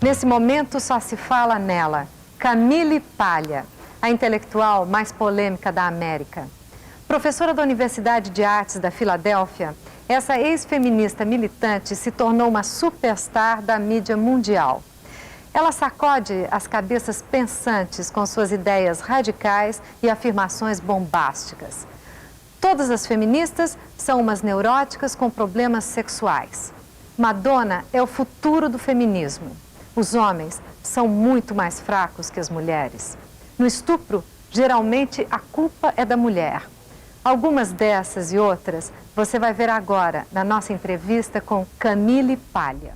Nesse momento só se fala nela, Camille Paglia, a intelectual mais polêmica da América. Professora da Universidade de Artes da Filadélfia, essa ex-feminista militante se tornou uma superstar da mídia mundial. Ela sacode as cabeças pensantes com suas ideias radicais e afirmações bombásticas. Todas as feministas são umas neuróticas com problemas sexuais. Madonna é o futuro do feminismo. Os homens são muito mais fracos que as mulheres. No estupro, geralmente a culpa é da mulher. Algumas dessas e outras você vai ver agora na nossa entrevista com Camille Paglia.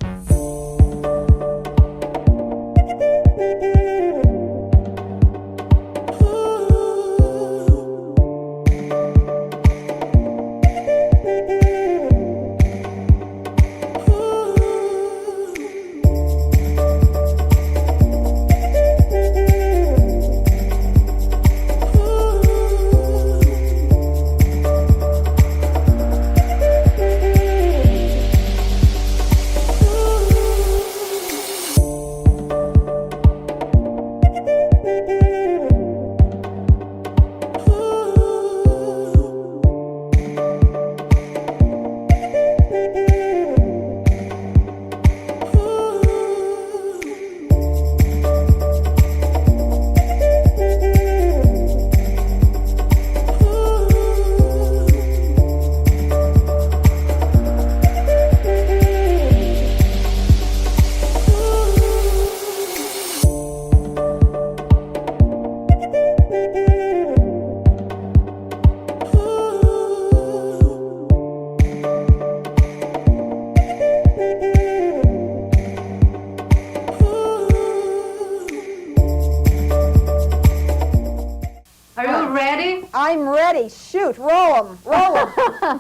I'm ready. Shoot. Roll them. Roll them.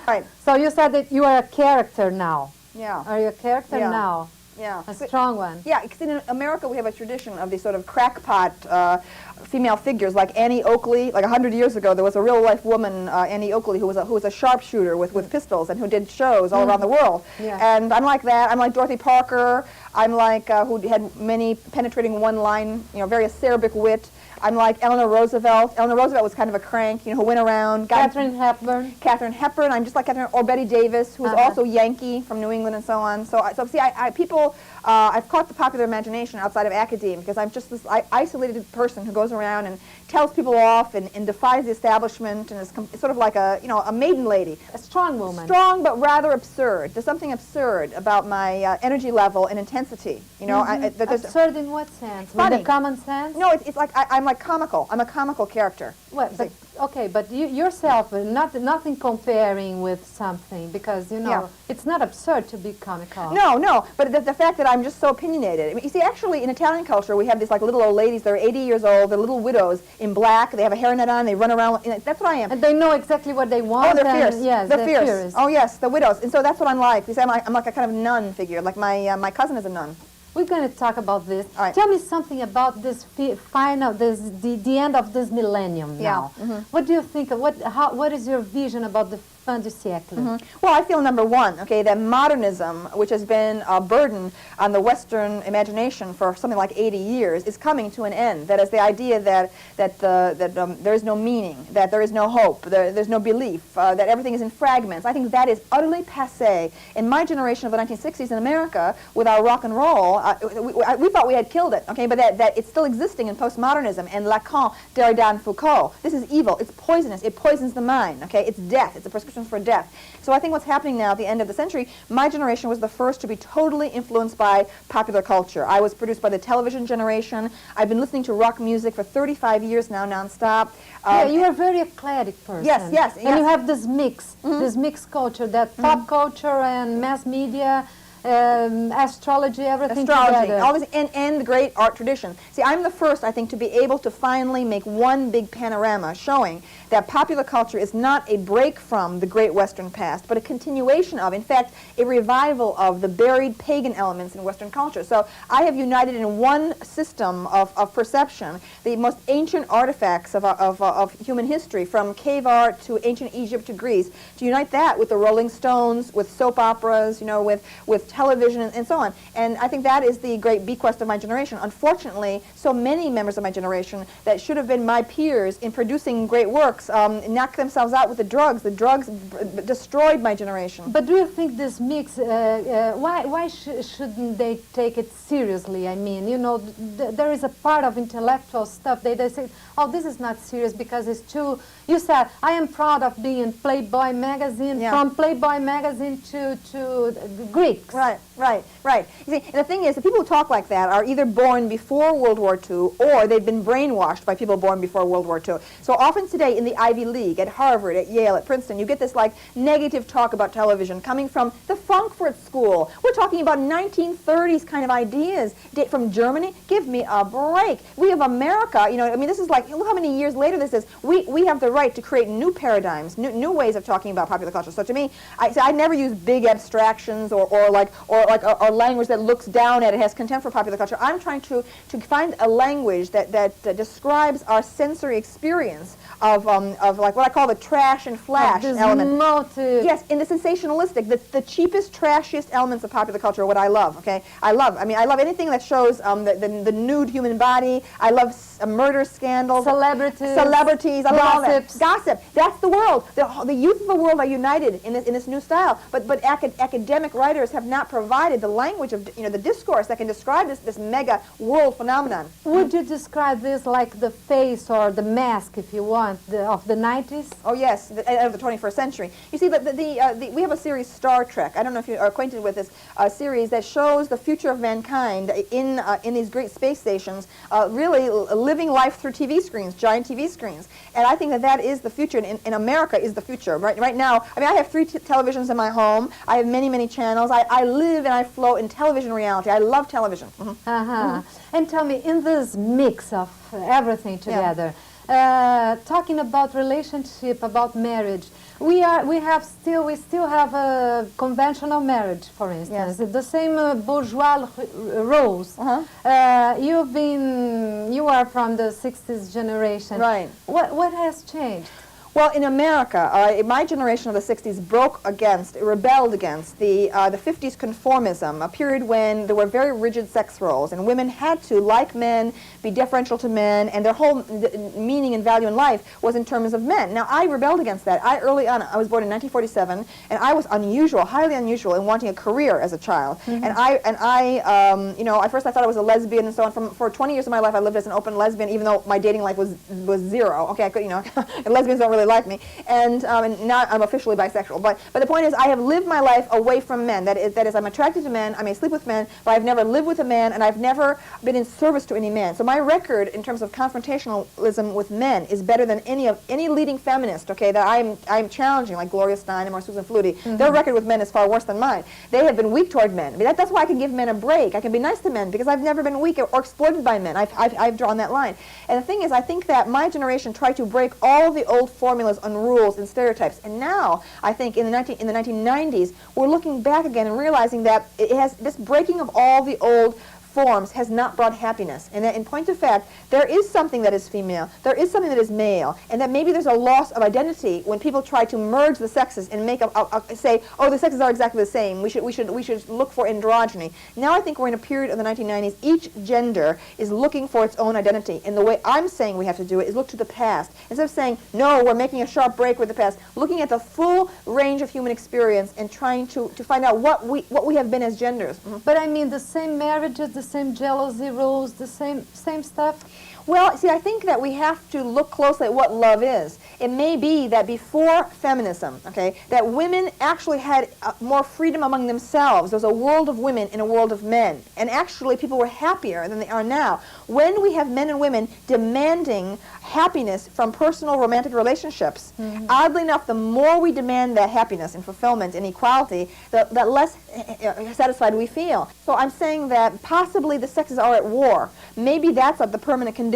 Right. So you said that you are a character now. Yeah. Are you a character now? Yeah. A strong one. Yeah, because in America we have a tradition of these sort of crackpot female figures like Annie Oakley. Like 100 years ago, there was a real-life woman, Annie Oakley, who was a sharpshooter with pistols and who did shows all around the world. Yeah. And I'm like that. I'm like Dorothy Parker. I'm like who had many penetrating one-line, very acerbic wit. I'm like Eleanor Roosevelt. Eleanor Roosevelt was kind of a crank, who went around. Katharine Hepburn. Katharine Hepburn. I'm just like Katharine, or Betty Davis, who's also Yankee from New England and so on. So see, I've caught the popular imagination outside of academia because I'm just this isolated person who goes around and tells people off and defies the establishment and is sort of like a maiden lady. A strong woman. Strong but rather absurd. There's something absurd about my energy level and intensity. Absurd in what sense? Funny. In the common sense? No, it's like I'm like comical. I'm a comical character. Well, but you yourself, nothing comparing with something because it's not absurd to be comical. No, but the fact that I'm just so opinionated. I mean, you see, actually, in Italian culture, we have these like little old ladies. They're 80 years old. They're little widows in black. They have a hairnet on. They run around. That's what I am. And they know exactly what they want. Oh, they're fierce. Yes, they're fierce. fierce. Oh, yes, the widows. And so that's what I'm like. You see, I'm like a kind of nun figure. Like my cousin is a nun. We're going to talk about this. All right. Tell me something about this the end of this millennium now. Mm-hmm. What do you think? What is your vision about the fin du siècle? Mm-hmm. Well, I feel number one, that modernism, which has been a burden on the Western imagination for something like 80 years, is coming to an end. That is the idea that there is no meaning, that there is no hope, there's no belief, that everything is in fragments. I think that is utterly passé. In my generation of the 1960s in America, with our rock and roll, we thought we had killed it, but that it's still existing in postmodernism and Lacan, Derrida, and Foucault. This is evil. It's poisonous. It poisons the mind. It's death. It's a prescription for death. So I think what's happening now at the end of the century, my generation was the first to be totally influenced by popular culture. I was produced by the television generation. I've been listening to rock music for 35 years now, nonstop. You are a very eclectic person. Yes. And you have this mixed culture, that pop culture and mass media, astrology, everything together. All this, and the great art tradition. See, I'm the first, I think, to be able to finally make one big panorama showing that popular culture is not a break from the great Western past, but a continuation of, in fact, a revival of the buried pagan elements in Western culture. So I have united in one system of perception the most ancient artifacts of human history, from cave art to ancient Egypt to Greece, to unite that with the Rolling Stones, with soap operas, with television, and so on. And I think that is the great bequest of my generation. Unfortunately, so many members of my generation that should have been my peers in producing great works knocked themselves out with the drugs. The drugs destroyed my generation. But do you think this mix, why shouldn't they take it seriously? I mean, you know, there is a part of intellectual stuff they say, oh, this is not serious because it's too, you said, I am proud of being in Playboy magazine, from Playboy magazine to Greeks. Right. You see, and the thing is, the people who talk like that are either born before World War II or they've been brainwashed by people born before World War II. So often today in the Ivy League, at Harvard, at Yale, at Princeton, you get this like negative talk about television coming from the Frankfurt School. We're talking about 1930s kind of ideas from Germany. Give me a break. We have America, you know, I mean, this is like, look how many years later this is. We have the right to create new paradigms, new ways of talking about popular culture. So to me, I never use big abstractions or language that looks down at it, has contempt for popular culture. I'm trying to find a language that describes our sensory experience of like what I call the trash and flash element. Yes, in the sensationalistic, the cheapest, trashiest elements of popular culture are what I love. Okay, I love anything that shows the nude human body. I love murder scandals, celebrities. I love all that. Gossip. That's the world. The youth of the world are united in this new style. But academic writers have not provided the language of the discourse that can describe this mega world phenomenon. Would you describe this like the face or the mask, if you want, of the 90s? Oh yes, of the 21st century. You see, we have a series, Star Trek. I don't know if you are acquainted with this series that shows the future of mankind in these great space stations, really living life through TV screens, giant TV screens. And I think that is the future, and in America is the future. Right now, I mean, I have 3 televisions in my home. I have many channels. I live and I float in television reality. I love television. And tell me, in this mix of everything together, talking about relationship, about marriage, we still have a conventional marriage, for instance, the same bourgeois roles. You are from the 60s generation. Right. What has changed? Well, in America, my generation of the 60s rebelled against the 50s conformism, a period when there were very rigid sex roles, and women had to, like men, be deferential to men, and their whole meaning and value in life was in terms of men. Now, I rebelled against that. Early on, I was born in 1947, and I was unusual, highly unusual, in wanting a career as a child. And at first I thought I was a lesbian and so on. For 20 years of my life, I lived as an open lesbian, even though my dating life was zero. Okay, I could, and lesbians don't really like me, and now I'm officially bisexual. But the point is, I have lived my life away from men. That is, I'm attracted to men. I may sleep with men, but I've never lived with a man, and I've never been in service to any man. So my record in terms of confrontationalism with men is better than any leading feminist. Okay, that I'm challenging, like Gloria Steinem or Susan Flutie. Their record with men is far worse than mine. They have been weak toward men. I mean, that's why I can give men a break. I can be nice to men because I've never been weak or exploited by men. I've drawn that line. And the thing is, I think that my generation tried to break all the old formulas on rules and stereotypes. And now, I think in the 1990s, we're looking back again and realizing that this breaking of all the old forms has not brought happiness. And that in point of fact, there is something that is female, there is something that is male, and that maybe there's a loss of identity when people try to merge the sexes and make say, oh, the sexes are exactly the same. We should look for androgyny. Now I think we're in a period of the 1990s. Each gender is looking for its own identity, and the way I'm saying we have to do it is look to the past. Instead of saying, no, we're making a sharp break with the past, looking at the full range of human experience and trying to find out what we have been as genders. But I mean, the same marriages, the same jealousy rules, the same stuff? Well, see, I think that we have to look closely at what love is. It may be that before feminism, okay, that women actually had more freedom among themselves. There was a world of women in a world of men. And actually, people were happier than they are now. When we have men and women demanding happiness from personal romantic relationships, oddly enough, the more we demand that happiness and fulfillment and equality, the less satisfied we feel. So I'm saying that possibly the sexes are at war. Maybe that's the permanent condition.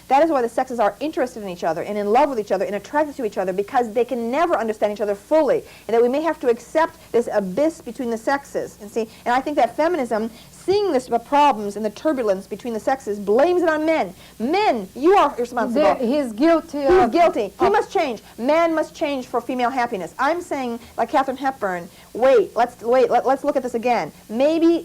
That is why the sexes are interested in each other and in love with each other and attracted to each other, because they can never understand each other fully, and that we may have to accept this abyss between the sexes. And I think that feminism, seeing the problems and the turbulence between the sexes, blames it on men. Men, you are responsible. He's guilty. He's guilty. He must change. Man must change for female happiness. I'm saying, like Katharine Hepburn, let's look at this again. Maybe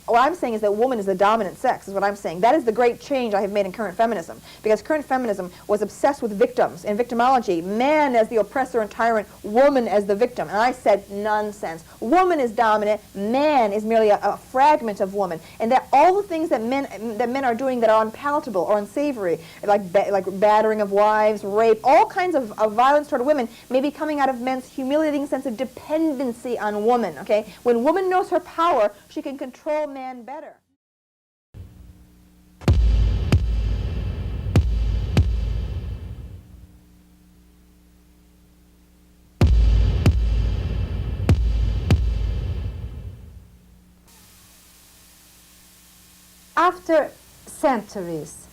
what I'm saying is that woman is the dominant sex, is what I'm saying. That is the great change I have made in current feminism, because current feminism was obsessed with victims and victimology, man as the oppressor and tyrant, woman as the victim. And I said, nonsense. Woman is dominant, man is merely a fragment of woman, and that all the things that men are doing that are unpalatable or unsavory, like battering of wives, rape, all kinds of violence toward women, may be coming out of men's humiliating sense of dependency on woman. Okay, when woman knows her power, she can control man better. After centuries,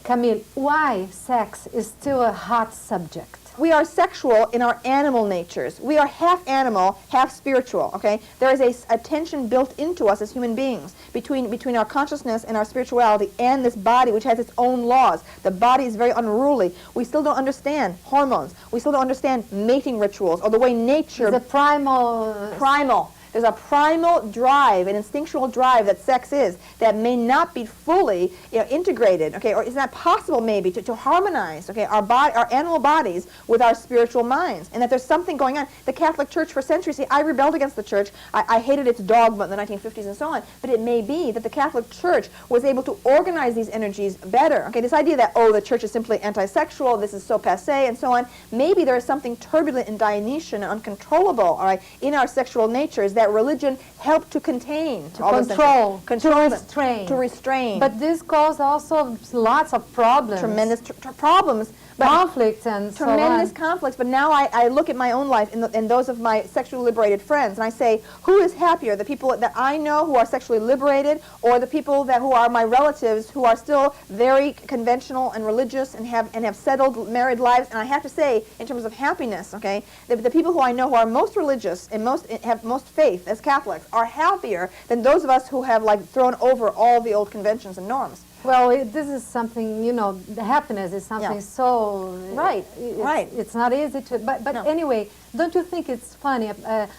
Camille, why sex is still a hot subject? We are sexual in our animal natures. We are half animal, half spiritual, okay? There is a tension built into us as human beings between our consciousness and our spirituality and this body, which has its own laws. The body is very unruly. We still don't understand hormones. We still don't understand mating rituals or the way nature... The primal... There's a primal drive, an instinctual drive that sex is, that may not be fully integrated, okay, or is not possible maybe to harmonize, okay, our animal bodies with our spiritual minds, and that there's something going on. The Catholic Church for centuries, see, I rebelled against the Church. I hated its dogma in the 1950s and so on, but it may be that the Catholic Church was able to organize these energies better, okay, this idea that, oh, the Church is simply anti-sexual, this is so passé, and so on, maybe there is something turbulent and Dionysian and uncontrollable, all right, in our sexual natures that religion helped to contain, to control, to restrain. But this caused also lots of problems. Tremendous problems. Conflicts and so on. Tremendous conflicts. But now I look at my own life and those of my sexually liberated friends, and I say, who is happier, the people that I know who are sexually liberated, or the people who are my relatives who are still very conventional and religious and have settled married lives? And I have to say, in terms of happiness, okay, the people who I know who are most religious and have most faith as Catholics are happier than those of us who have thrown over all the old conventions and norms. Well, this is something, the happiness is something so... Right. It's not easy to... But no. Anyway, don't you think it's funny,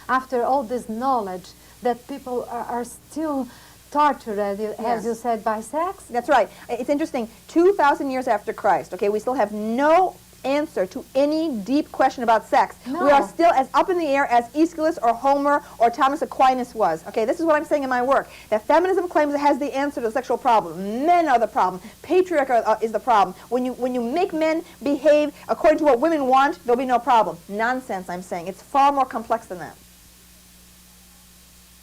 after all this knowledge, that people are still tortured, as you said, by sex? That's right. It's interesting. 2,000 years after Christ, okay, we still have no answer to any deep question about sex. No. We are still as up in the air as Aeschylus or Homer or Thomas Aquinas was. Okay, this is what I'm saying in my work, that feminism claims it has the answer to the sexual problem. Men are the problem. Patriarchy is the problem. When you make men behave according to what women want, there'll be no problem. Nonsense, I'm saying. It's far more complex than that.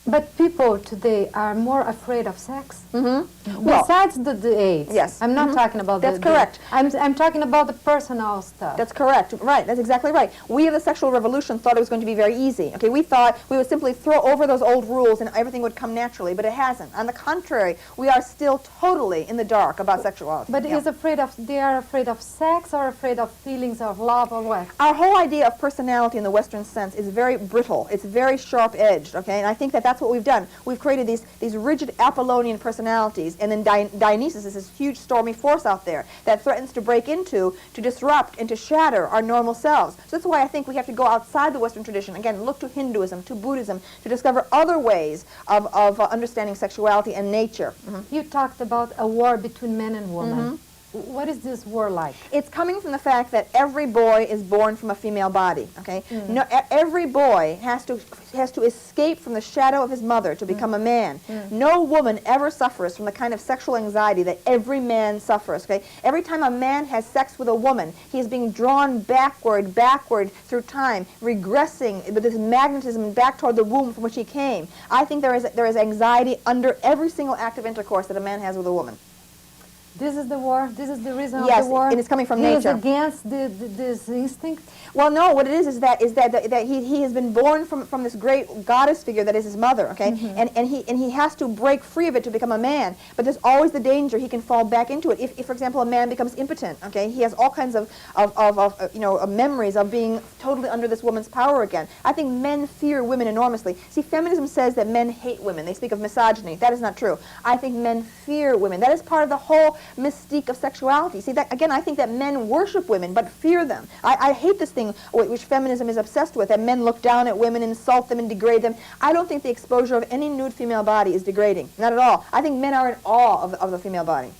But people today are more afraid of sex. Mm-hmm. Besides the AIDS. Yes. I'm not talking about That's correct. I'm talking about the personal stuff. That's correct. Right. That's exactly right. We of the sexual revolution thought it was going to be very easy. Okay. We thought we would simply throw over those old rules and everything would come naturally, but it hasn't. On the contrary, we are still totally in the dark about sexuality. But they are afraid of sex or afraid of feelings of love or what? Our whole idea of personality in the Western sense is very brittle. It's very sharp-edged. Okay. And I think that's what we've done. We've created these rigid Apollonian personalities, and then Dionysus is this huge stormy force out there that threatens to break into, to disrupt, and to shatter our normal selves. So that's why I think we have to go outside the Western tradition. Again, look to Hinduism, to Buddhism, to discover other ways of understanding sexuality and nature. Mm-hmm. You talked about a war between men and women. Mm-hmm. What is this war like? It's coming from the fact that every boy is born from a female body. Okay, no, every boy has to escape from the shadow of his mother to become a man. No woman ever suffers from the kind of sexual anxiety that every man suffers. Okay, every time a man has sex with a woman, he is being drawn backward through time, regressing with this magnetism back toward the womb from which he came. I think there is anxiety under every single act of intercourse that a man has with a woman. This is the war? This is the reason yes, of the war? Yes, and it's coming from nature. He is against this instinct? Well, no, what it is that he has been born from this great goddess figure that is his mother, okay? Mm-hmm. and he has to break free of it to become a man, but there's always the danger he can fall back into it. If for example, a man becomes impotent, okay? He has all kinds of memories of being totally under this woman's power again. I think men fear women enormously. See, feminism says that men hate women. They speak of misogyny. That is not true. I think men fear women. That is part of the whole mystique of sexuality. See, that again, I think that men worship women but fear them. I hate this thing which feminism is obsessed with, that men look down at women, insult them, and degrade them. I don't think the exposure of any nude female body is degrading. Not at all. I think men are in awe of the female body.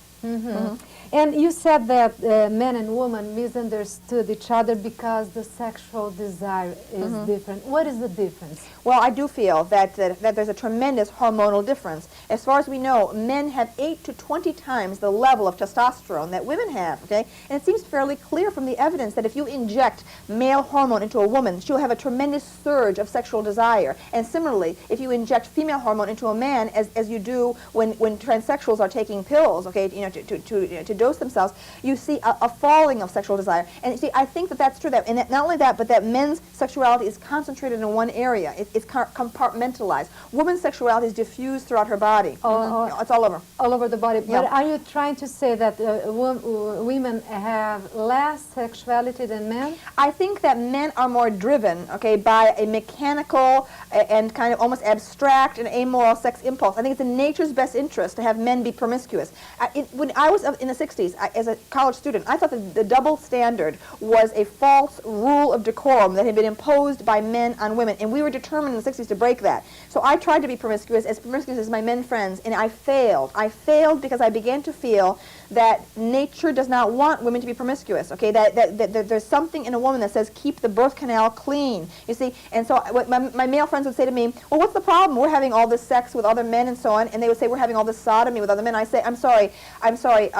And you said that men and women misunderstood each other because the sexual desire is different. What is the difference? Well, I do feel that there's a tremendous hormonal difference. As far as we know, men have 8 to 20 times the level of testosterone that women have, okay? And it seems fairly clear from the evidence that if you inject male hormone into a woman, she'll have a tremendous surge of sexual desire. And similarly, if you inject female hormone into a man, as you do when transsexuals are taking pills, okay, you know, to dose themselves, you see a falling of sexual desire. And you see, I think that that's true. And that not only that, but that men's sexuality is concentrated in one area. It's compartmentalized. Women's sexuality is diffused throughout her body. It's all over. All over the body. Yeah. But are you trying to say that women have less sexuality than men? I think that men are more driven, okay, by a mechanical and kind of almost abstract and amoral sex impulse. I think it's in nature's best interest to have men be promiscuous. When I was in the 60s, as a college student, I thought that the double standard was a false rule of decorum that had been imposed by men on women, and we were determined in the 60s to break that. So I tried to be promiscuous as my men friends, and I failed. I failed because I began to feel that nature does not want women to be promiscuous, okay? That there's something in a woman that says, keep the birth canal clean, you see? And so what my male friends would say to me, well, what's the problem? We're having all this sex with other men and so on, and they would say, we're having all this sodomy with other men. I say, I'm sorry,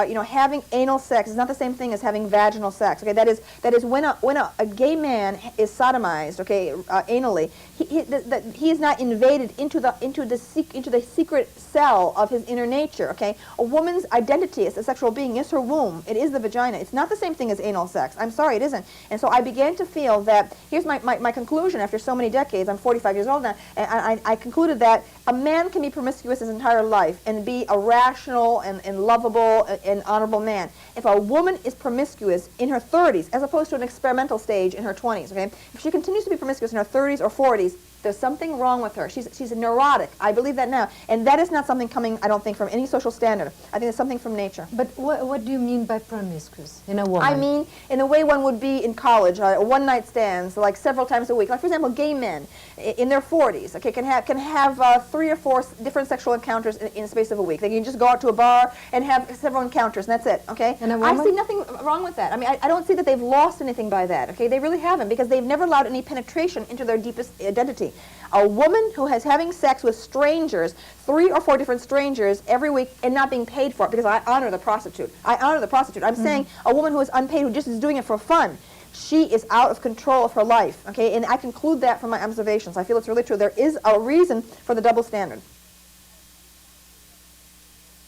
you know, having anal sex is not the same thing as having vaginal sex, okay? That is when a gay man is sodomized, okay, anally, he is not invaded into the secret cell of his inner nature, okay? A woman's identity as a sexual being is her womb. It is the vagina. It's not the same thing as anal sex. I'm sorry, it isn't. And so I began to feel that, here's my conclusion after so many decades, I'm 45 years old now, and I concluded that a man can be promiscuous his entire life and be a rational and lovable and honorable man. If a woman is promiscuous in her 30s, as opposed to an experimental stage in her 20s, okay? If she continues to be promiscuous in her 30s or 40s, there's something wrong with her. She's a neurotic. I believe that now. And that is not something coming, I don't think, from any social standard. I think it's something from nature. But what do you mean by promiscuous in a woman? I mean, in the way one would be in college, one-night stands, like several times a week. Like, for example, gay men in their 40s, okay, can have 3 or 4 different sexual encounters in the space of a week. They can just go out to a bar and have several encounters, and that's it, okay? And a woman? I see nothing wrong with that. I mean, I don't see that they've lost anything by that, okay? They really haven't, because they've never allowed any penetration into their deepest identity. A woman who is having sex with strangers, 3 or 4 different strangers every week, and not being paid for it, because I honor the prostitute. I honor the prostitute. I'm saying a woman who is unpaid, who just is doing it for fun, she is out of control of her life, okay? And I conclude that from my observations. I feel it's really true. There is a reason for the double standard.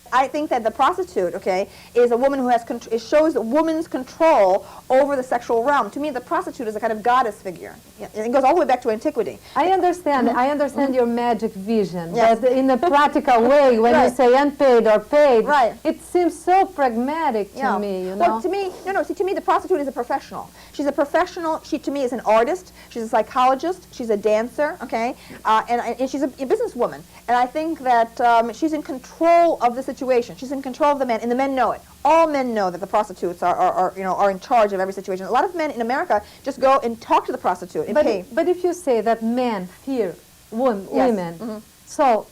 I think that the prostitute, okay, is a woman who has it shows a woman's control over the sexual realm. To me, the prostitute is a kind of goddess figure. It goes all the way back to antiquity. I understand. I understand your magic vision. Yes. But in a practical way, when you say unpaid or paid, it seems so pragmatic to me. You know? Well, to me, no. See, to me, the prostitute is a professional. She's a professional. She, to me, is an artist. She's a psychologist. She's a dancer. Okay, and she's a businesswoman. And I think that she's in control of the situation. She's in control of the men, and the men know it. All men know that the prostitutes are in charge of every situation. A lot of men in America just go and talk to the prostitute and pay. But if you say that men fear women, so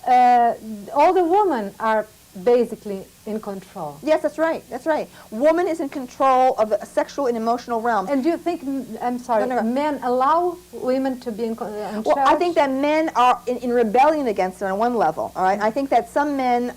all the women are basically in control. Yes, that's right. That's right. Woman is in control of the sexual and emotional realm. And do you think, I'm sorry, men allow women to be in charge? Well, I think that men are in rebellion against it on one level. All right. I think that some men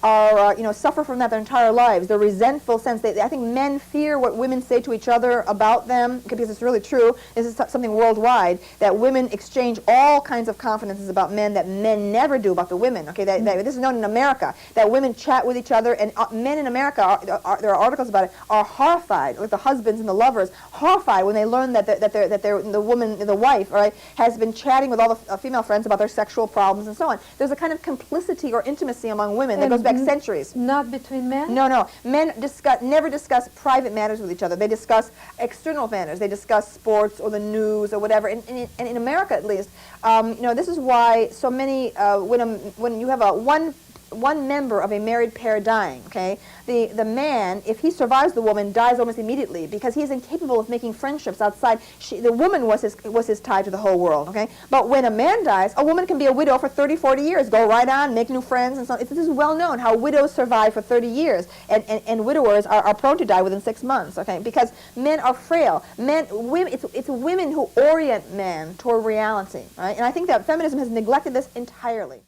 suffer from that their entire lives. The resentful sense. I think men fear what women say to each other about them, because it's really true. This is something worldwide, that women exchange all kinds of confidences about men that men never do about the women. Okay. This is known in America, that women chat with each other, and men in America, there are articles about it, are horrified, like the husbands and the lovers, horrified when they learn that the wife, right, has been chatting with all the female friends about their sexual problems and so on. There's a kind of complicity or intimacy among women that goes back centuries. Not between men? No. Men never discuss private matters with each other. They discuss external matters. They discuss sports or the news or whatever. And in America, at least, this is why so many when you have one one member of a married pair dying, okay, the man, if he survives the woman, dies almost immediately because he is incapable of making friendships outside. The woman was his tie to the whole world, okay? But when a man dies, a woman can be a widow for 30, 40 years, go right on, make new friends, and so on. This is well known how widows survive for 30 years, and widowers are prone to die within 6 months, okay? Because men are frail. It's women who orient men toward reality, right? And I think that feminism has neglected this entirely.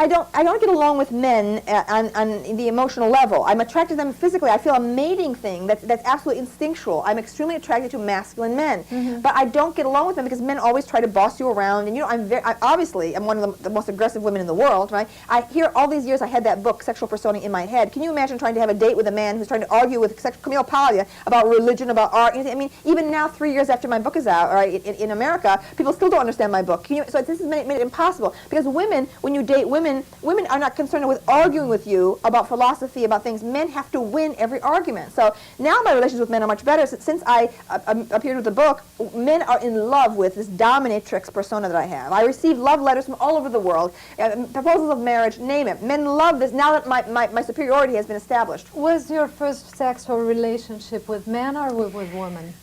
I don't get along with men on the emotional level. I'm attracted to them physically. I feel a mating thing that's absolutely instinctual. I'm extremely attracted to masculine men. Mm-hmm. But I don't get along with them because men always try to boss you around. And you know, I'm one of the most aggressive women in the world, right? I hear all these years I had that book, Sexual Personing, in my head. Can you imagine trying to have a date with a man who's trying to argue with Camille Paglia about religion, about art? I mean, even now, 3 years after my book is out, right, in America, people still don't understand my book. So this has made it impossible because women, when you date women are not concerned with arguing with you about philosophy, about things. Men have to win every argument. So now my relations with men are much better. Since I appeared with the book, men are in love with this dominatrix persona that I have. I receive love letters from all over the world, proposals of marriage, name it. Men love this now that my superiority has been established. Was your first sexual relationship with men or with women?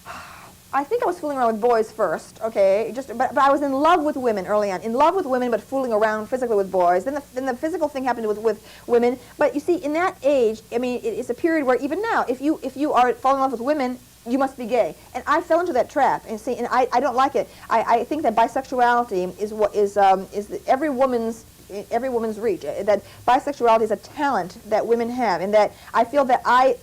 I think I was fooling around with boys first, okay? But I was in love with women early on. In love with women, but fooling around physically with boys. Then the physical thing happened with women. But you see, in that age, I mean, it's a period where even now, if you are falling in love with women, you must be gay. And I fell into that trap. And see, and I don't like it. I think that bisexuality is every woman's reach. That bisexuality is a talent that women have, and that I feel that I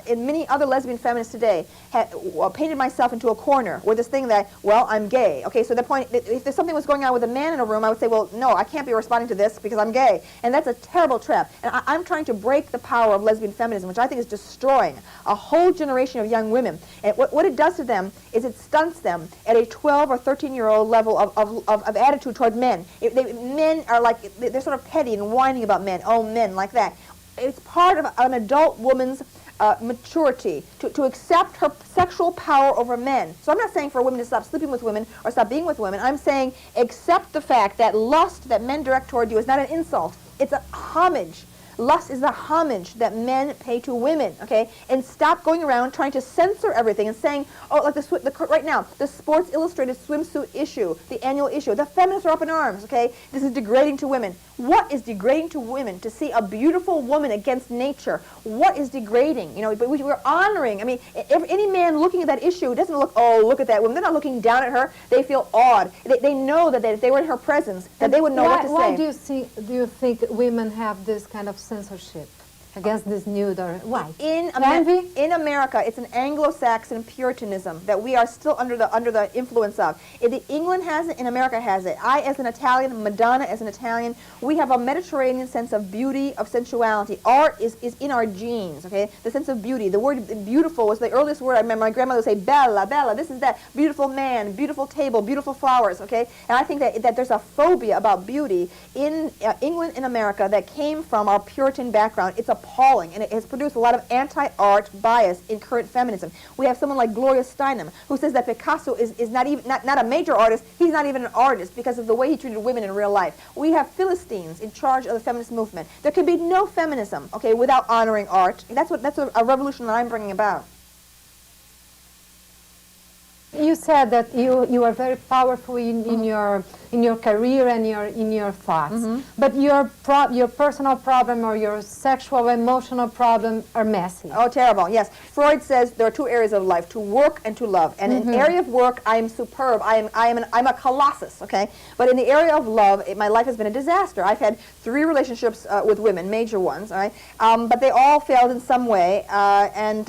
and many other lesbian feminists today had painted myself into a corner with this thing that, well, I'm gay. Okay, so the point, if there's something was going on with a man in a room, I would say, well, no, I can't be responding to this because I'm gay. And that's a terrible trap. And I'm trying to break the power of lesbian feminism, which I think is destroying a whole generation of young women. And what it does to them is it stunts them at a 12 or 13-year-old level of attitude toward men. Men are like, they're sort of petty and whining about men. Oh, men, like that. It's part of an adult woman's maturity to accept her sexual power over men. So I'm not saying for women to stop sleeping with women or stop being with women. I'm saying accept the fact that lust that men direct toward you is not an insult. It's a homage. Lust is the homage that men pay to women, okay? And stop going around trying to censor everything and saying, oh, like right now, the Sports Illustrated swimsuit issue, the annual issue, the feminists are up in arms, okay? This is degrading to women. What is degrading to women? To see a beautiful woman against nature. What is degrading? You know, but we're honoring. I mean, any man looking at that issue doesn't look, oh, look at that woman. They're not looking down at her. They feel awed. They know that if they were in her presence, that they would know what to say. Why do you think women have this kind of censorship against this nude or why? In America, it's an Anglo-Saxon Puritanism that we are still under the influence of. England has it, in America has it. I, as an Italian, Madonna as an Italian, we have a Mediterranean sense of beauty, of sensuality. Art is in our genes, okay? The sense of beauty. The word beautiful was the earliest word. I remember my grandmother would say, bella, bella, this is that. Beautiful man, beautiful table, beautiful flowers, okay? And I think that there's a phobia about beauty in England and America that came from our Puritan background. It's appalling, and it has produced a lot of anti-art bias in current feminism. We have someone like Gloria Steinem who says that Picasso is not a major artist. He's not even an artist because of the way he treated women in real life. We have Philistines in charge of the feminist movement. There can be no feminism, okay, without honoring art. That's a revolution that I'm bringing about. You said that you are very powerful in your career and in your thoughts, mm-hmm. but your personal problem or your sexual emotional problem are messy. Oh, terrible! Yes, Freud says there are two areas of life: to work and to love. And mm-hmm. in the area of work, I am superb. I'm a colossus. Okay, but in the area of love, my life has been a disaster. I've had 3 relationships with women, major ones. All right, but they all failed in some way. I've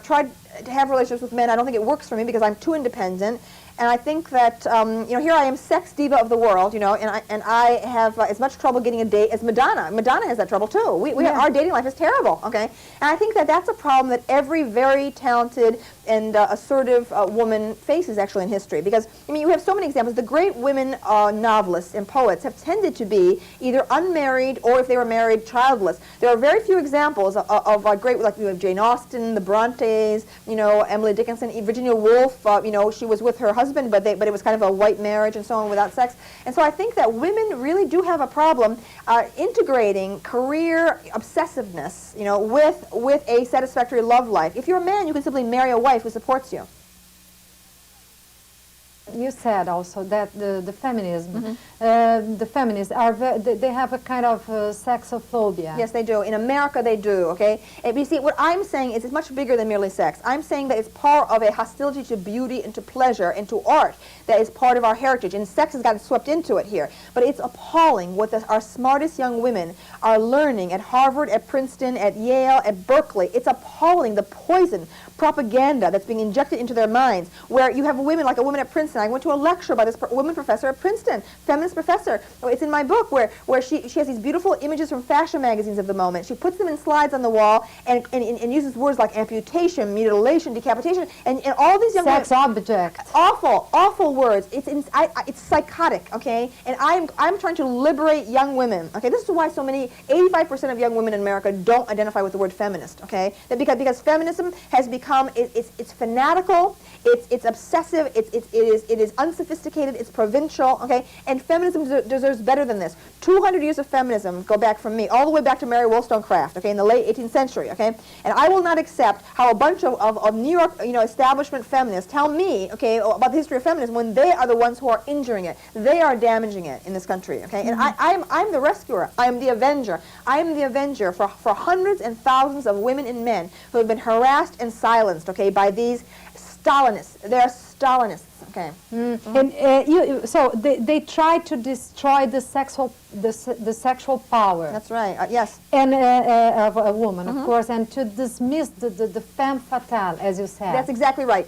tried to have relationships with men. I don't think it works for me because I'm too independent. And I think that, here I am, sex diva of the world, and I have as much trouble getting a date as Madonna. Madonna has that trouble too. Our dating life is terrible, okay? And I think that that's a problem that every very talented and assertive woman faces actually in history. Because, I mean, you have so many examples. The great women novelists and poets have tended to be either unmarried or, if they were married, childless. There are very few examples of great, like you have Jane Austen, the Brontes, you know, Emily Dickinson, Virginia Woolf. You know, she was with her husband, but it was kind of a white marriage and so on without sex. And so I think that women really do have a problem integrating career obsessiveness, you know, with a satisfactory love life. If you're a man, you can simply marry a wife who supports you. You said also that the feminism, the feminists are they have a kind of sexophobia. Yes, they do. In America, they do. Okay, and you see, what I'm saying is it's much bigger than merely sex. I'm saying that it's part of a hostility to beauty and to pleasure and to art that is part of our heritage. And sex has gotten swept into it here. But it's appalling what our smartest young women are learning at Harvard, at Princeton, at Yale, at Berkeley. It's appalling, the poison propaganda that's being injected into their minds, where you have women, like a woman at Princeton. I went to a lecture by this woman professor at Princeton, feminist professor. It's in my book, where she has these beautiful images from fashion magazines of the moment. She puts them in slides on the wall and uses words like amputation, mutilation, decapitation, and all these young sex women, object. awful words. It's psychotic, okay? And I'm trying to liberate young women, okay? This is why so many, 85% of young women in America don't identify with the word feminist, okay? Because feminism has become, it's fanatical, it's obsessive, it is unsophisticated, it's provincial, okay? And feminism deserves better than this. 200 years of feminism go back from me, all the way back to Mary Wollstonecraft, okay, in the late 18th century, okay? And I will not accept how a bunch of New York, you know, establishment feminists tell me, okay, about the history of feminism when they are the ones who are injuring it. They are damaging it in this country, okay? And I'm the rescuer. I am the avenger. I am the avenger for hundreds and thousands of women and men who have been harassed and silenced, okay, by these Stalinists. They are Stalinists, okay? And so they try to destroy the sexual power. That's right. Yes. And of a woman, of course, and to dismiss the femme fatale, as you said. That's exactly right.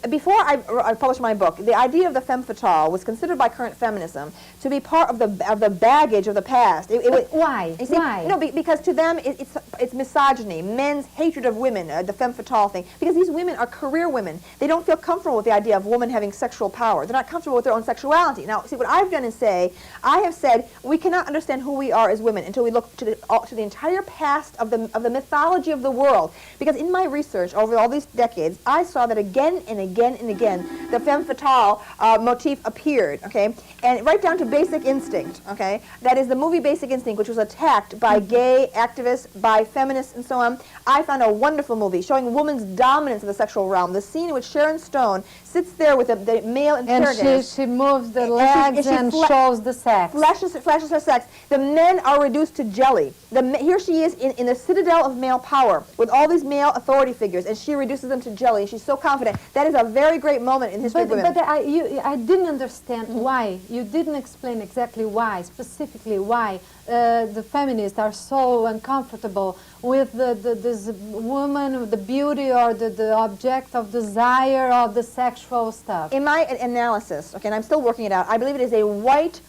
Before I published my book, the idea of the femme fatale was considered by current feminism to be part of the baggage of the past. Why? See, why? No, because to them it's misogyny, men's hatred of women, the femme fatale thing. Because these women are career women. They don't feel comfortable with the idea of women having sexual power. They're not comfortable with their own sexuality. Now, see, what I've done is I have said we cannot understand who we are as women until we look to the entire past of the mythology of the world. Because in my research over all these decades, I saw that again and again and again the femme fatale motif appeared, okay? And right down to Basic Instinct, okay? That is the movie Basic Instinct, which was attacked by gay activists, by feminists, and so on. I found a wonderful movie showing woman's dominance in the sexual realm. The scene in which Sharon Stone sits there with the male interrogator. And she moves the legs and shows the sex. Flashes her sex. The men are reduced to jelly. Here she is in the citadel of male power with all these male authority figures, and she reduces them to jelly. She's so confident. That is a very great moment in history of women. But I didn't understand why. You didn't explain exactly why, specifically why the feminists are so uncomfortable with this woman, the beauty or the object of desire or the sexual stuff. In my analysis, okay, and I'm still working it out, I believe it is a white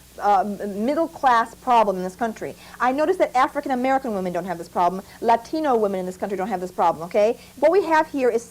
middle-class problem in this country. I noticed that African-American women don't have this problem. Latino women in this country don't have this problem, okay? What we have here is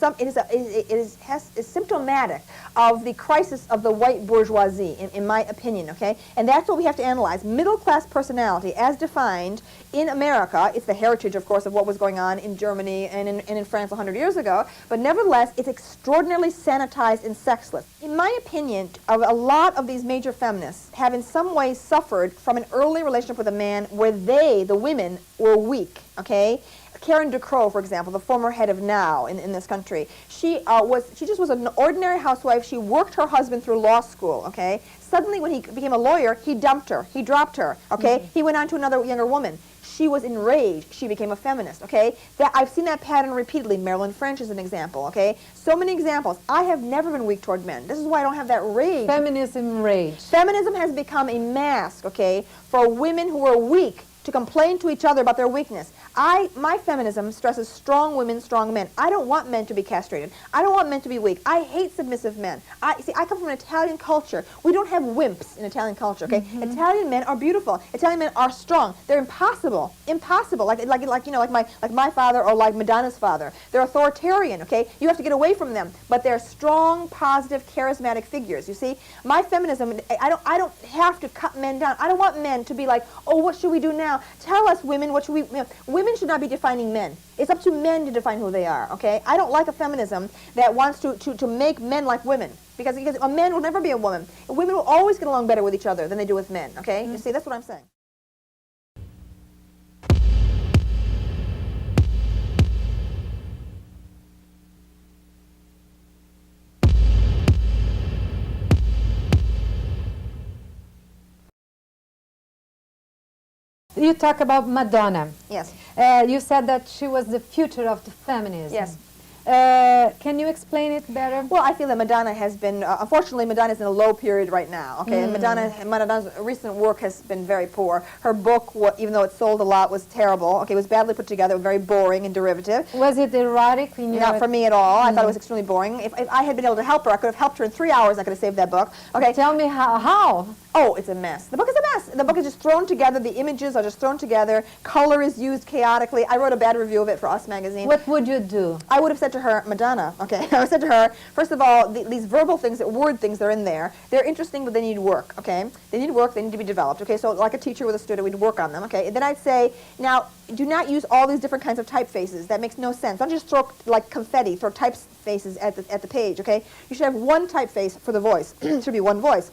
symptomatic of the crisis of the white bourgeoisie, in my opinion, okay? And that's what we have to analyze. Middle-class personality, as defined in America, it's the heritage, of course, of what was going on in Germany and in France 100 years ago, but nevertheless, it's extraordinarily sanitized and sexless. In my opinion, a lot of these major feminists have in some way suffered from an early relationship with a man where they, the women, were weak, okay? Karen DeCrow, for example, the former head of Now in this country, she just was an ordinary housewife. She worked her husband through law school, okay? Suddenly, when he became a lawyer, he dumped her. He dropped her, okay? He went on to another younger woman. She was enraged. She became a feminist, okay? I've seen that pattern repeatedly. Marilyn French is an example, okay? So many examples. I have never been weak toward men. This is why I don't have that rage. Feminism rage. Feminism has become a mask, okay, for women who are weak to complain to each other about their weakness. My feminism stresses strong women, strong men. I don't want men to be castrated. I don't want men to be weak. I hate submissive men. I come from an Italian culture. We don't have wimps in Italian culture, okay? Italian men are beautiful. Italian men are strong. They're impossible. Impossible. Like my father or like Madonna's father. They're authoritarian, okay? You have to get away from them. But they're strong, positive, charismatic figures, you see? My feminism, I don't have to cut men down. I don't want men to be like, oh, what should we do now? Tell us, women, what should we... women should not be defining men. It's up to men to define who they are, okay? I don't like a feminism that wants to make men like women. Because a man will never be a woman. Women will always get along better with each other than they do with men, okay? You see, that's what I'm saying. You talk about Madonna. Yes. You said that she was the future of the feminism. Yes. Can you explain it better? Well, I feel that Madonna has been, unfortunately, Madonna is in a low period right now, okay? And Madonna's recent work has been very poor. Her book, even though it sold a lot, was terrible, okay? It was badly put together, very boring and derivative. Was it erotic? Not for me at all. I thought it was extremely boring. If I had been able to help her, I could have helped her in 3 hours. I could have saved that book, okay? Tell me how? Oh, it's a mess. The book is a mess. The book is just thrown together. The images are just thrown together. Color is used chaotically. I wrote a bad review of it for Us Magazine. What would you do? I would have said to her, Madonna, okay, I would have said to her, first of all, these verbal things, word things that are in there, they're interesting, but they need work, okay? They need work, they need to be developed, okay? So like a teacher with a student, we'd work on them, okay? And then I'd say, now, do not use all these different kinds of typefaces. That makes no sense. Don't just throw, like confetti, throw typefaces at the page, okay? You should have one typeface for the voice. It should be one voice.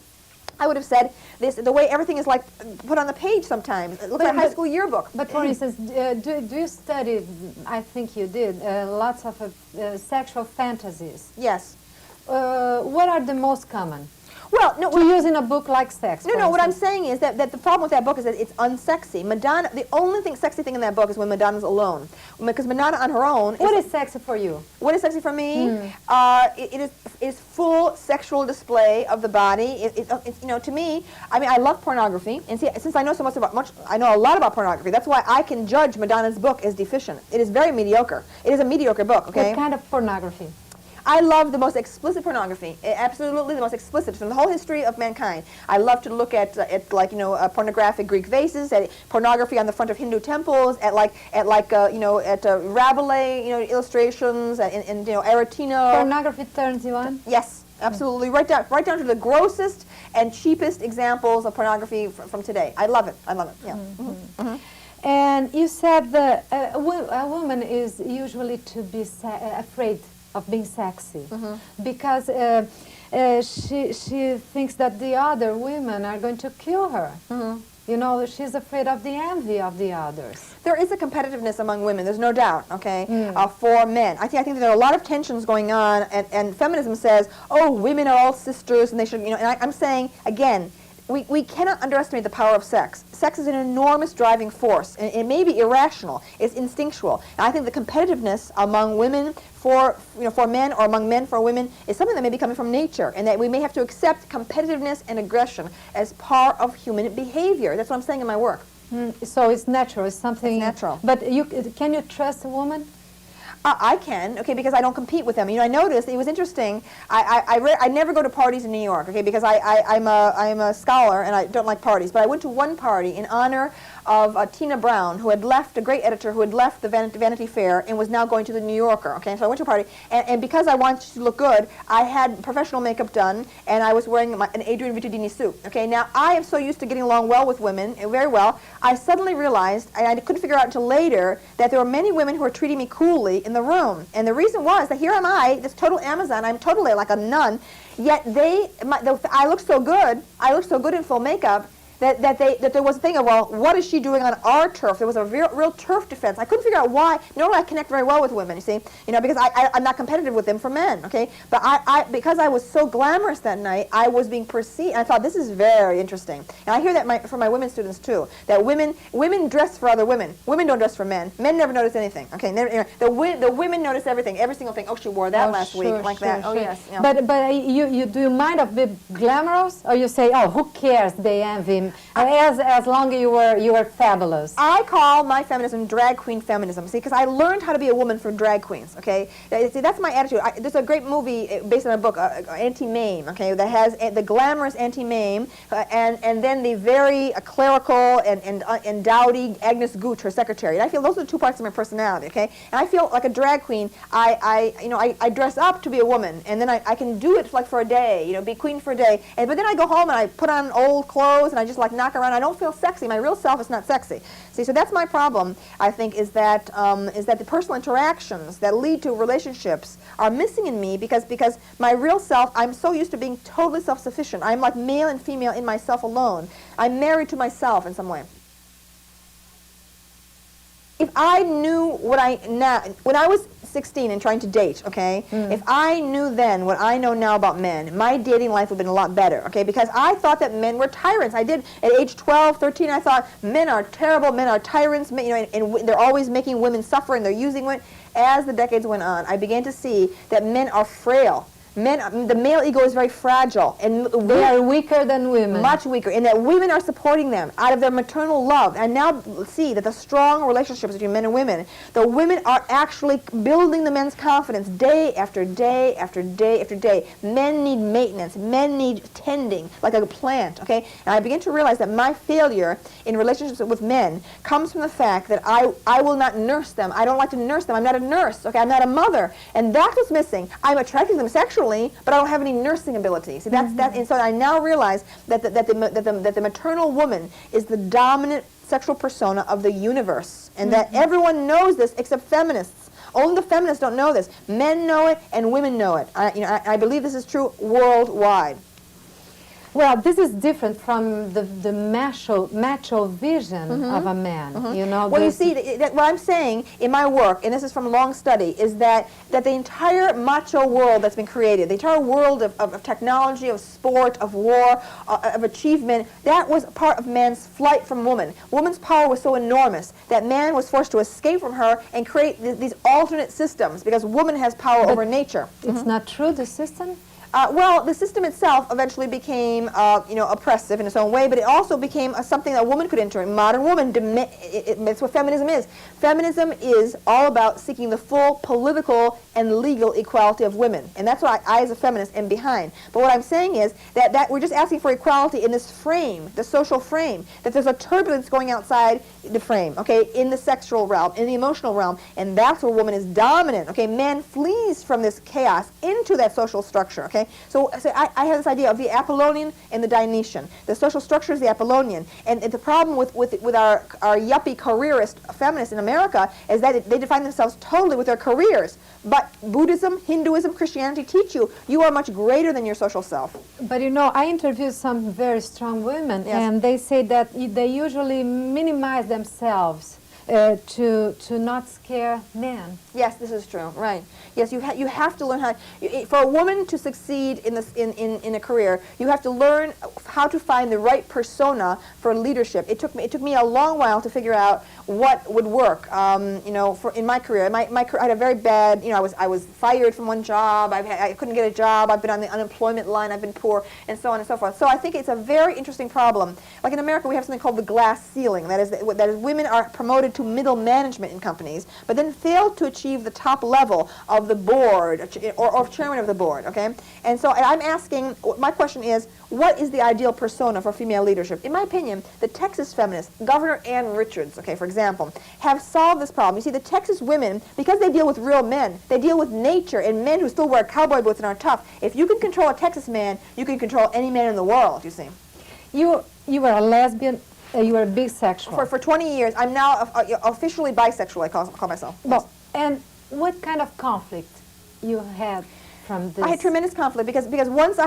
I would have said this, the way everything is like put on the page sometimes. It looks like a high school yearbook. But for instance, do you study, I think you did, lots of sexual fantasies? Yes. What are the most common? Well, no, to use in a book like Sex. No, what I'm saying is that the problem with that book is that it's unsexy. Madonna, the only sexy thing in that book is when Madonna's alone. Because Madonna on her own... What is sexy for you? What is sexy for me? It is full sexual display of the body. It's, you know, to me, I mean, I love pornography. And see, since I know so much about, I know a lot about pornography. That's why I can judge Madonna's book as deficient. It is very mediocre. It is a mediocre book, okay? What kind of pornography? I love the most explicit pornography, absolutely the most explicit from the whole history of mankind. I love to look at like, you know, pornographic Greek vases, at pornography on the front of Hindu temples, at Rabelais, you know, illustrations, and you know, Aretino. Pornography turns you on? Yes, absolutely. Right down to the grossest and cheapest examples of pornography from today. I love it. I love it. Yeah. And you said that a woman is usually to be afraid of being sexy, because she thinks that the other women are going to kill her. You know, she's afraid of the envy of the others. There is a competitiveness among women, there's no doubt, okay, for men. I think there are a lot of tensions going on, and feminism says, oh, women are all sisters, and they should, you know, and I'm saying, again, we cannot underestimate the power of sex. Sex is an enormous driving force, and it may be irrational. It's instinctual. And I think the competitiveness among women for men, or among men for women, is something that may be coming from nature, and that we may have to accept competitiveness and aggression as part of human behavior. That's what I'm saying in my work. So it's natural. It's something. It's natural. But can you trust a woman? I can, okay, because I don't compete with them. You know, I noticed, it was interesting, I never go to parties in New York, okay, because I'm a scholar and I don't like parties, but I went to one party in honor of Tina Brown, who had left, a great editor who had left the Vanity Fair and was now going to the New Yorker, okay, so I went to a party, and because I wanted to look good, I had professional makeup done, and I was wearing an Adrienne Vittadini suit, okay. Now, I am so used to getting along well with women, very well, I suddenly realized, and I couldn't figure out until later, that there were many women who were treating me coolly in the room, and the reason was that here am I, this total Amazon, I'm totally like a nun, yet I look so good in full makeup, that there was a thing of, well, what is she doing on our turf? There was a real turf defense. I couldn't figure out why. Normally I connect very well with women, you see, you know, because I'm not competitive with them for men, okay? But because I was so glamorous that night, I was being perceived, and I thought, this is very interesting. And I hear that from my women students too, that women dress for other women. Women don't dress for men. Men never notice anything, okay? The women notice everything, every single thing. Oh, she wore that last week, like that. Oh, yes. Yeah. But do you mind of being glamorous, or you say, oh, who cares? They envy As long as you were fabulous. I call my feminism drag queen feminism, see, because I learned how to be a woman from drag queens, okay? See, that's my attitude. There's a great movie based on a book, Anti-Mame, okay, that has the glamorous Anti-Mame and then the very clerical and dowdy Agnes Gooch, her secretary. And I feel those are the two parts of my personality, okay? And I feel like a drag queen. I dress up to be a woman, and then I can do it like for a day, be queen for a day. But then I go home and I put on old clothes and I just like knock around. I don't feel sexy. My real self is not sexy. See, so that's my problem, I think, is that the personal interactions that lead to relationships are missing in me because my real self, I'm so used to being totally self-sufficient. I'm like male and female in myself alone. I'm married to myself in some way. If I knew when I was 16 and trying to date, okay, if I knew then what I know now about men, my dating life would have been a lot better, okay, because I thought that men were tyrants. I did, at age 12, 13, I thought men are terrible, men are tyrants, and they're always making women suffer and they're using women. As the decades went on, I began to see that men are frail. The male ego is very fragile, and they are weaker than women. Much weaker, and that women are supporting them out of their maternal love. And now see that the strong relationships between men and women, the women are actually building the men's confidence day after day after day after day. Men need maintenance. Men need tending, like a plant, okay? And I begin to realize that my failure in relationships with men comes from the fact that I will not nurse them. I don't like to nurse them. I'm not a nurse, okay? I'm not a mother. And that's what's missing. I'm attracting them sexually, but I don't have any nursing ability. See, and so I now realize that the maternal woman is the dominant sexual persona of the universe, and that everyone knows this except feminists. Only the feminists don't know this. Men know it, and women know it. I believe this is true worldwide. Well, this is different from the macho vision of a man. You know. Well, you see, what I'm saying in my work, and this is from long study, is that the entire macho world that's been created, the entire world of technology, of sport, of war, of achievement, that was part of man's flight from woman. Woman's power was so enormous that man was forced to escape from her and create these alternate systems because woman has power over nature. It's not true, the system? Well, the system itself eventually became, oppressive in its own way, but it also became something that a woman could enter. Modern woman, that's what feminism is. Feminism is all about seeking the full political and legal equality of women, and that's what I as a feminist, am behind. But what I'm saying is that we're just asking for equality in this frame, the social frame, that there's a turbulence going outside the frame, okay, in the sexual realm, in the emotional realm, and that's where woman is dominant, okay? Man flees from this chaos into that social structure, okay? So I have this idea of the Apollonian and the Dionysian. The social structure is the Apollonian, and the problem with our yuppie careerist feminists in America is that they define themselves totally with their careers. But Buddhism, Hinduism, Christianity teach you are much greater than your social self. But you know, I interviewed some very strong women, and they say that they usually minimize themselves to not scare men. Yes, this is true. Right. Yes, you have to learn how. For a woman to succeed in a career, you have to learn how to find the right persona for leadership. It took me a long while to figure out what would work. In my career, I had a very bad. I was fired from one job. I couldn't get a job. I've been on the unemployment line. I've been poor, and so on and so forth. So I think it's a very interesting problem. Like in America, we have something called the glass ceiling. That is women are promoted to middle management in companies, but then fail to achieve the top level of the board or chairman of the board, okay? And so I'm asking, my question is, what is the ideal persona for female leadership? In my opinion, the Texas feminists, Governor Ann Richards, okay, for example, have solved this problem. You see, the Texas women, because they deal with real men, they deal with nature and men who still wear cowboy boots and are tough. If you can control a Texas man, you can control any man in the world, you see. You were a lesbian. You were bisexual. For 20 years. I'm now officially bisexual, I call myself. Well, and what kind of conflict you had from this? I had tremendous conflict because once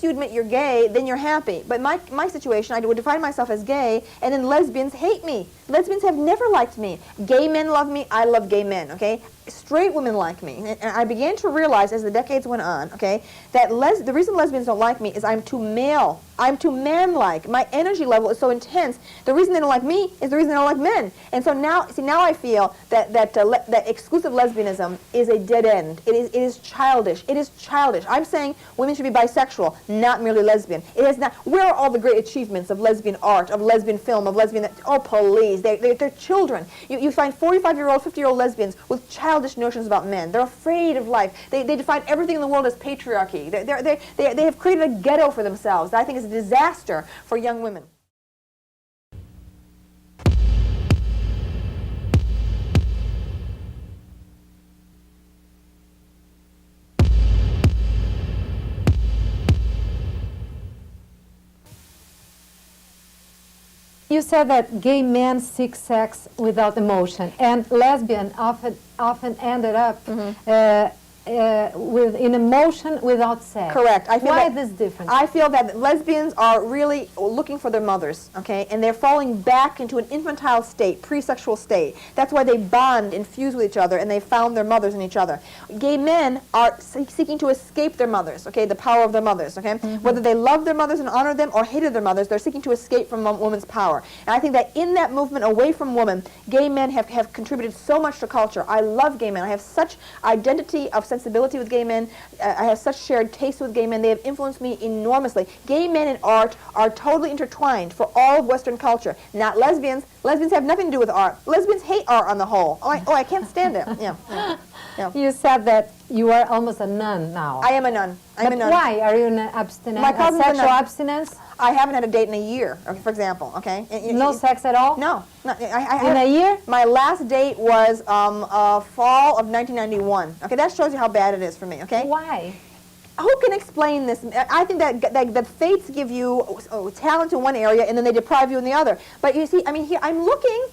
you admit you're gay, then you're happy. But my situation, I would define myself as gay, and then lesbians hate me. Lesbians have never liked me. Gay men love me. I love gay men, okay? straight women like me, and I began to realize as the decades went on, okay, that the reason lesbians don't like me is I'm too male. I'm too man-like. My energy level is so intense. The reason they don't like me is the reason they don't like men. And so now, see, now I feel that exclusive lesbianism is a dead end. It is childish. It is childish. I'm saying women should be bisexual, not merely lesbian. It is not. Where are all the great achievements of lesbian art, of lesbian film, of lesbian? Oh, please, they're children. You find 45-year-old, 50-year-old lesbians with childish notions about men. They're afraid of life. They define everything in the world as patriarchy. They have created a ghetto for themselves that I think is a disaster for young women. You said that gay men seek sex without emotion, and lesbian often ended up with an emotion without sex. Correct. Why this difference? I feel that lesbians are really looking for their mothers, okay, and they're falling back into an infantile state, pre-sexual state. That's why they bond and fuse with each other, and they found their mothers in each other. Gay men are seeking to escape their mothers, okay, the power of their mothers, okay. Whether they love their mothers and honor them or hated their mothers, they're seeking to escape from a woman's power. And I think that in that movement away from women, gay men have contributed so much to culture. I love gay men. I have such identity of sensibility with gay men. I have such shared taste with gay men. They have influenced me enormously. Gay men and art are totally intertwined for all of Western culture. Not lesbians. Lesbians have nothing to do with art. Lesbians hate art on the whole. I can't stand it. Yeah. You said that you are almost a nun now. I am a nun. I'm a nun. Why? Are you in an abstinence? My cousin's a sexual nun. abstinence? I haven't had a date in a year, okay, for example, okay? No sex at all? No. In a year? My last date was fall of 1991. Okay, that shows you how bad it is for me, okay? Why? Who can explain this? I think that fates give you talent in one area and then they deprive you in the other. But you see, I mean, here I'm looking.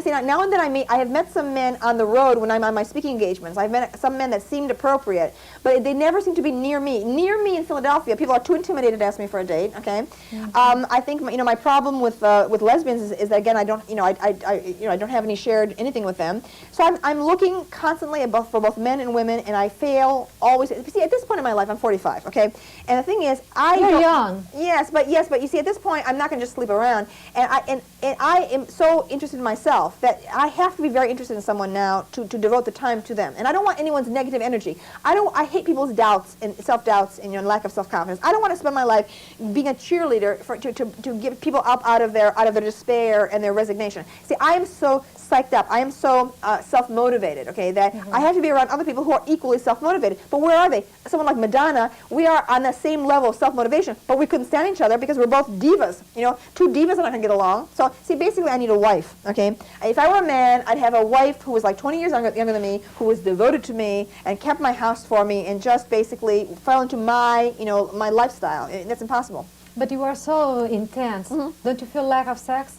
See, now and then I have met some men on the road when I'm on my speaking engagements. I've met some men that seemed appropriate, but they never seem to be near me. Near me in Philadelphia, people are too intimidated to ask me for a date. Okay, I think my problem with lesbians is that again I don't I don't have any shared anything with them. So I'm looking constantly for both men and women, and I fail always. See, at this point in my life, I'm 45, okay? And the thing is, You're young. Yes, but you see, at this point, I'm not going to just sleep around. And I am so interested in myself that I have to be very interested in someone now to devote the time to them. And I don't want anyone's negative energy. I hate people's doubts and self-doubts and lack of self-confidence. I don't want to spend my life being a cheerleader to give people up out of their despair and their resignation. See, I am so psyched up. I am so self-motivated, okay, that I have to be around other people who are equally self-motivated. But where are they? Someone like Madonna, we are on the same level of self-motivation, but we couldn't stand each other because we're both divas. Two divas are not going to get along. So, see, basically I need a wife, okay? If I were a man, I'd have a wife who was like 20 years younger than me, who was devoted to me and kept my house for me and just basically fell into my, my lifestyle. That's impossible. But you are so intense. Don't you feel lack of sex?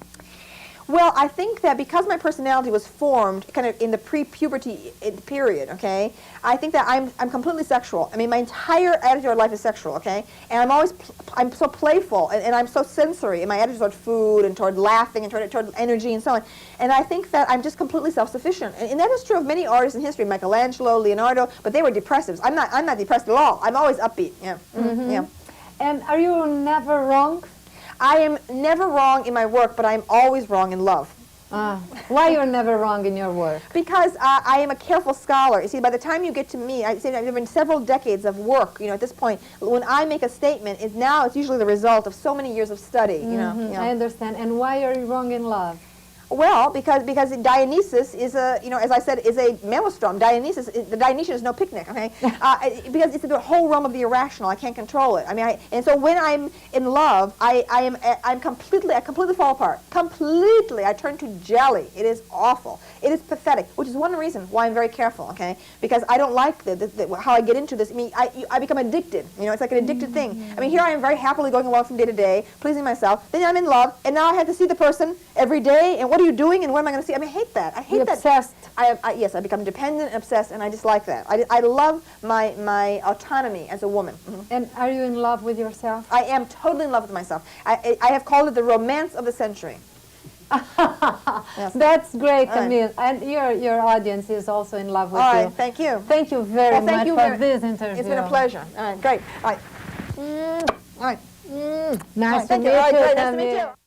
Well, I think that because my personality was formed kind of in the pre-puberty period, okay, I think that I'm completely sexual. I mean, my entire attitude of life is sexual, okay, and I'm so playful, and I'm so sensory in my attitude toward food and toward laughing and toward energy and so on. And I think that I'm just completely self-sufficient, and that is true of many artists in history, Michelangelo, Leonardo, but they were depressives. I'm not depressed at all. I'm always upbeat. Yeah. Yeah. And are you never wrong? I am never wrong in my work, but I am always wrong in love. Why you're never wrong in your work? Because I am a careful scholar. You see, by the time you get to me, I've been several decades of work. At this point, when I make a statement, it's usually the result of so many years of study. I understand. And why are you wrong in love? Well, because Dionysus is as I said, is a maelstrom. The Dionysian is no picnic, okay? Because it's the whole realm of the irrational. I can't control it. I mean, and so when I'm in love, I completely fall apart. Completely, I turn to jelly. It is awful. It is pathetic, which is one reason why I'm very careful, okay? Because I don't like how I get into this. I mean, I become addicted. It's like an addicted thing. I mean, here I am very happily going along from day to day, pleasing myself. Then I'm in love, and now I have to see the person every day, and what are you doing and what am I going to see? I mean, I hate that. I hate that. Obsessed. Yes, I become dependent and obsessed, and I dislike that. I love my autonomy as a woman. And are you in love with yourself? I am totally in love with myself. I have called it the romance of the century. Yes. That's great, All right. Camille. And your audience is also in love with All you. right, thank you. Thank you very Well, thank much you for very- this interview. It's been a pleasure. All right, great. All right. All right. Nice to Thank meet you. All right, you, great. Nice to meet Camille. you.